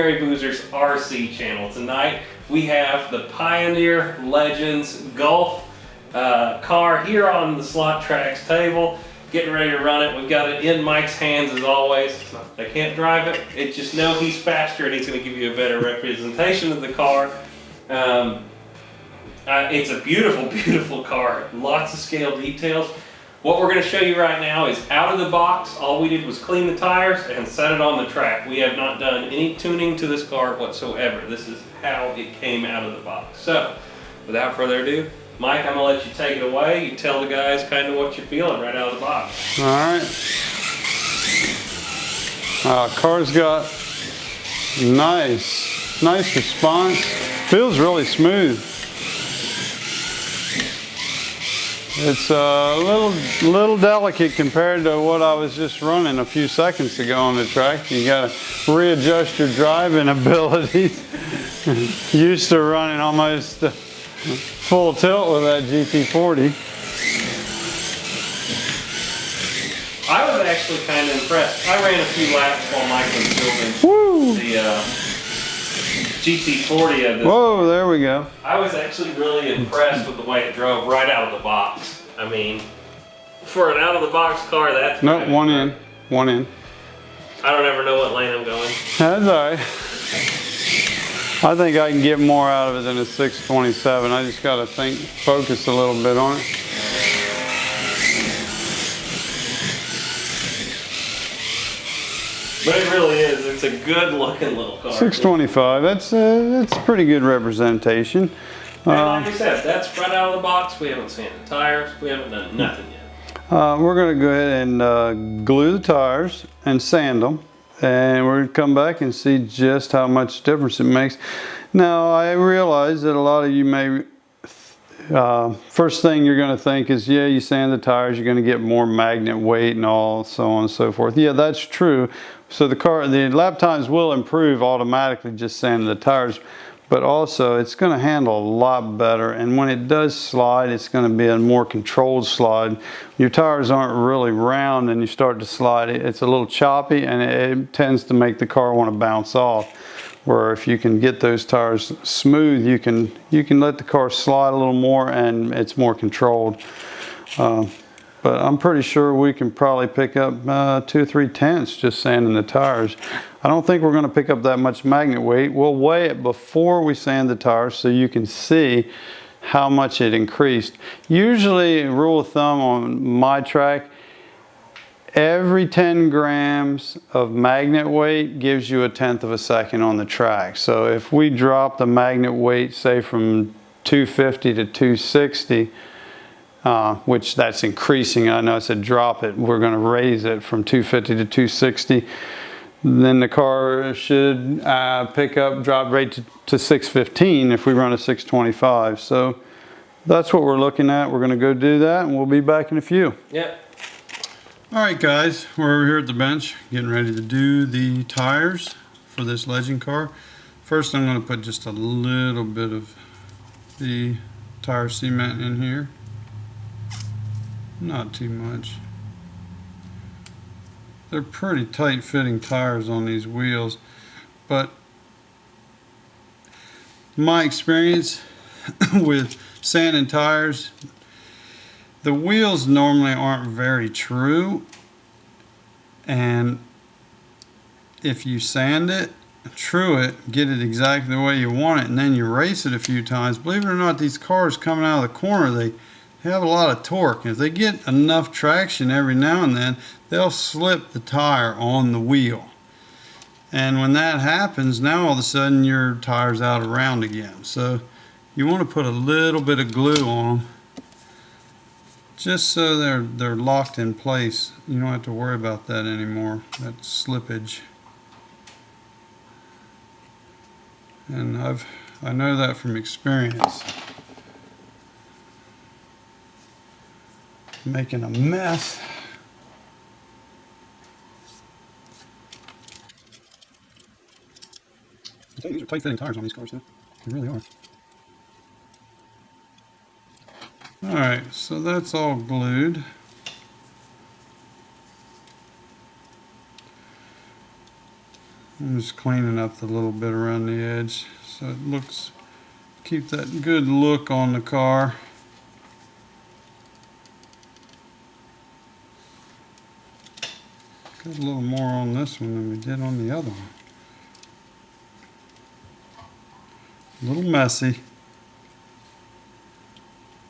Mary Boozer's RC channel. Tonight we have the Pioneer Legends Golf car here on the Slot Tracks table, getting ready to run it. We've got it in Mike's hands as always. They can't drive it, it just know he's faster and he's going to give you a better representation of the car. It's a beautiful, beautiful car, lots of scale details. What we're going to show you right now is out of the box. All we did was clean the tires and set it on the track. We have not done any tuning to this car whatsoever. This is how it came out of the box. So, without further ado, Mike, I'm going to let you take it away. You tell the guys kind of what you're feeling right out of the box. All right. Car's got nice response. Feels really smooth. It's a little delicate compared to what I was just running a few seconds ago on the track. You got to readjust your driving abilities. Used to running almost full tilt with that GT40. I was actually kind of impressed. I ran a few laps while Mike was building the GT40 of this. Whoa, there we go. I was actually really impressed with the way it drove right out of the box. I mean, for an out of the box car, that's no, one in. I don't ever know what lane I'm going. That's all right. I think I can get more out of it than a 627. I just got to focus a little bit on it. But it really is. It's a good looking little car. 625. That's pretty good representation. And like I said, that's right out of the box. We haven't sanded the tires. We haven't done nothing yet. We're going to go ahead and glue the tires and sand them. And we're going to come back and see just how much difference it makes. Now, I realize that a lot of you may, first thing you're going to think is, yeah, you sand the tires, you're going to get more magnet weight and all, so on and so forth. Yeah, that's true. So the lap times will improve automatically just sanding the tires, but also it's going to handle a lot better. And when it does slide, it's going to be a more controlled slide. Your tires aren't really round and you start to slide, it's a little choppy and it tends to make the car want to bounce off. Where if you can get those tires smooth, you can let the car slide a little more and it's more controlled. But I'm pretty sure we can probably pick up 2 or 3 tenths just sanding the tires. I don't think we're going to pick up that much magnet weight. We'll weigh it before we sand the tires so you can see how much it increased. Usually, rule of thumb on my track, every 10 grams of magnet weight gives you 1/10 of a second on the track. So if we drop the magnet weight, say from 250 to 260, which that's increasing. I know I said drop it. We're going to raise it from 250 to 260. Then the car should drop rate to 615 if we run a 625. So that's what we're looking at. We're going to go do that and we'll be back in a few. Yep. All right, guys, we're over here at the bench getting ready to do the tires for this Legend car. First, I'm going to put just a little bit of the tire cement in here. Not too much. They're pretty tight fitting tires on these wheels, but my experience with sanding tires, the wheels normally aren't very true, and if you sand it, true it, get it exactly the way you want it, and then you race it a few times, believe it or not, these cars coming out of the corner, they have a lot of torque. If they get enough traction every now and then, they'll slip the tire on the wheel. And when that happens, now all of a sudden your tire's out of round again. So you want to put a little bit of glue on them just so they're locked in place. You don't have to worry about that anymore, that slippage. And I know that from experience. Making a mess. I think these are tight fitting tires on these cars, though. They really are. Alright, so that's all glued. I'm just cleaning up the little bit around the edge so it looks, keep that good look on the car. Got a little more on this one than we did on the other one. A little messy.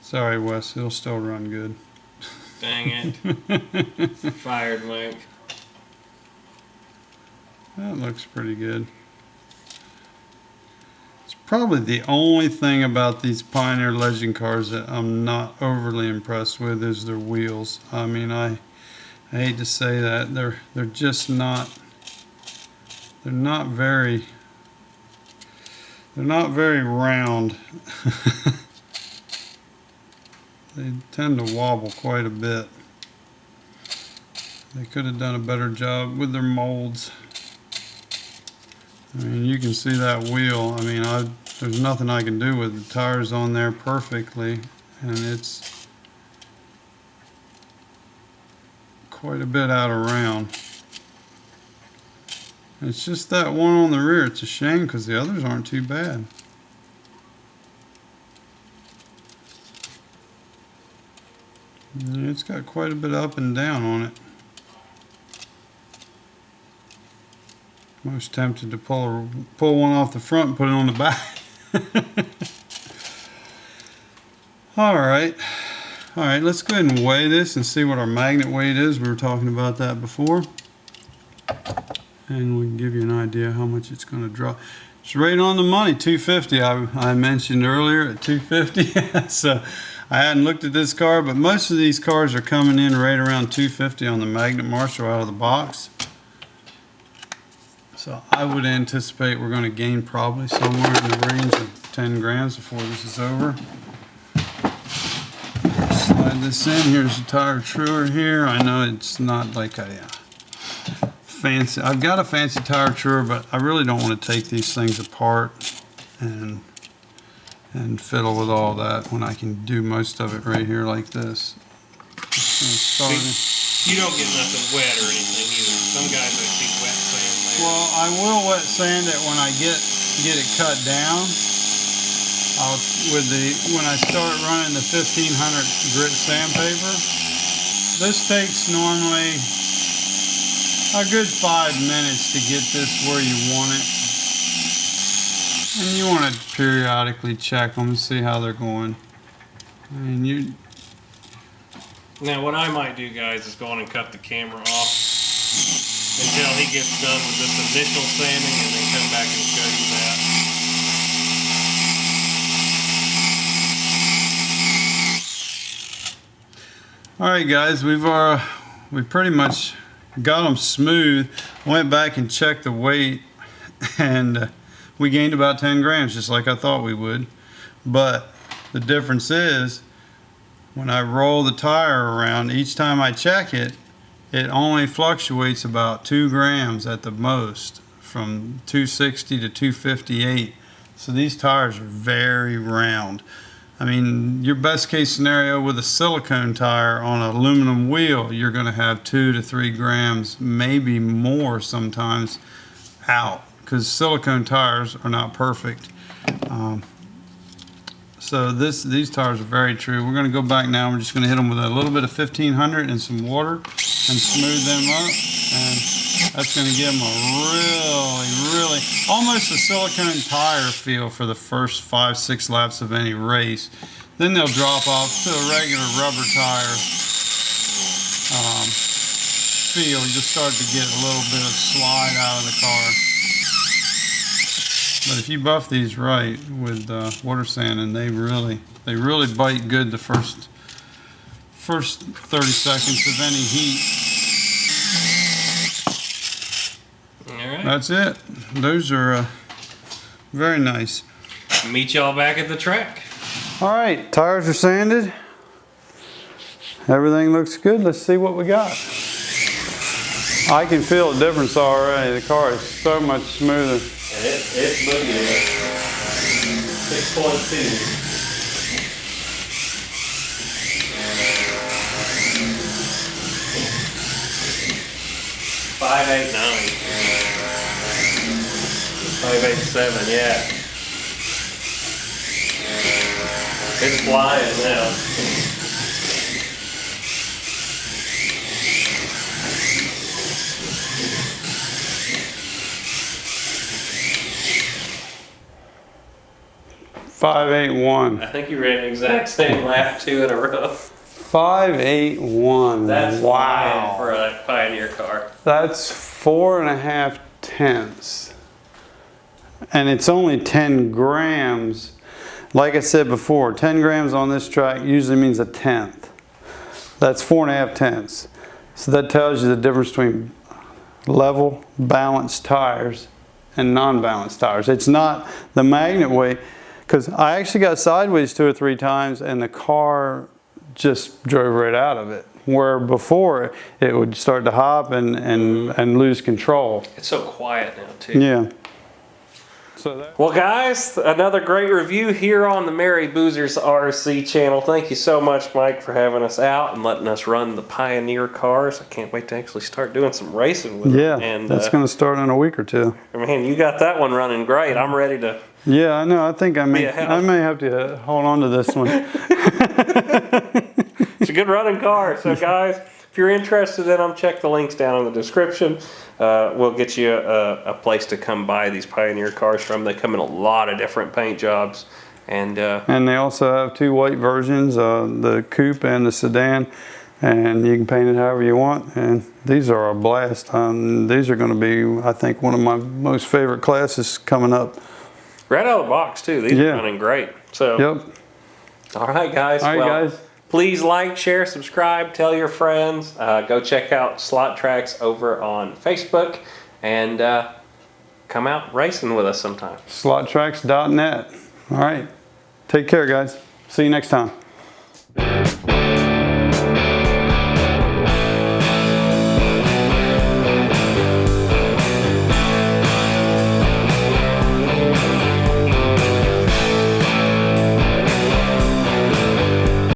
Sorry, Wes, it'll still run good. Dang it. Fired, Mike. That looks pretty good. It's probably the only thing about these Pioneer Legend cars that I'm not overly impressed with is their wheels. I mean, I hate to say that. They're just not, they're not very round. They tend to wobble quite a bit. They could have done a better job with their molds. I mean, you can see that wheel. I mean, there's nothing I can do with the tires on there perfectly, and it's quite a bit out of round. It's just that one on the rear. It's a shame because the others aren't too bad. Yeah, it's got quite a bit up and down on it. Most tempted to pull one off the front and put it on the back. All right, let's go ahead and weigh this and see what our magnet weight is. We were talking about that before. And we can give you an idea how much it's going to drop. It's right on the money, 250. I mentioned earlier at 250. So I hadn't looked at this car, but most of these cars are coming in right around 250 on the Magnet Marshal out of the box. So I would anticipate we're going to gain probably somewhere in the range of 10 grams before this is over. Slide this in. Here's the tire truer here. I know it's not like a fancy, I've got a fancy tire truer, but I really don't want to take these things apart and fiddle with all that when I can do most of it right here like this. You don't get nothing wet or anything either. Some guys I see wet sand there. Well, I will wet sand it when I get it cut down. When I start running the 1500 grit sandpaper, this takes normally a good 5 minutes to get this where you want it. And you want to periodically check them and see how they're going. I mean, Now what I might do, guys, is go on and cut the camera off until he gets done with this initial sanding and then come back and show you that. Alright guys, we pretty much got them smooth. Went back and checked the weight and we gained about 10 grams just like I thought we would. But the difference is when I roll the tire around, each time I check it, it only fluctuates about 2 grams at the most, from 260 to 258. So these tires are very round. I mean, your best case scenario with a silicone tire on an aluminum wheel, you're going to have 2 to 3 grams, maybe more sometimes, out, because silicone tires are not perfect. So these tires are very true. We're going to go back now. We're just going to hit them with a little bit of 1500 and some water and smooth them up. And that's going to give them a really, almost a silicone tire feel for the first 5-6 laps of any race. Then they'll drop off to a regular rubber tire feel. You just start to get a little bit of slide out of the car. But if you buff these right with water sanding, they really bite good the first 30 seconds of any heat. All right. That's it. Those are very nice. Meet y'all back at the track. All right, tires are sanded. Everything looks good. Let's see what we got. I can feel a difference already. The car is so much smoother. It's boogie. 6.2. 589. 587, yeah. It's flying now. I think you ran the exact same lap 2 in a row. 581. That's wow. flying for a Pioneer car. That's 4.5 tenths. And it's only 10 grams. Like I said before, 10 grams on this track usually means a tenth. That's 4.5 tenths. So that tells you the difference between level, balanced tires and non-balanced tires. It's not the magnet weight, because I actually got sideways 2 or 3 times and the car just drove right out of it. Where before it would start to hop and lose control. It's so quiet now too. Yeah. Well guys, another great review here on the Mary Boozers RC channel. Thank you so much, Mike, for having us out and letting us run the Pioneer cars. I can't wait to actually start doing some racing with yeah, them. And that's going to start in a week or 2. Man, you got that one running great. I'm ready to. Yeah, I know. I think I may have to hold on to this one. It's a good running car. So guys, if you're interested in them, check the links down in the description. We'll get you a place to come buy these Pioneer cars from. They come in a lot of different paint jobs. And they also have 2 white versions, the coupe and the sedan. And you can paint it however you want. And these are a blast. These are going to be, I think, one of my most favorite classes coming up. Right out of the box too. These are running great. So. Yep. All right, guys. All right, guys. Please like, share, subscribe, tell your friends. Go check out Slot Tracks over on Facebook, and come out racing with us sometime. Slottracks.net. All right. Take care, guys. See you next time.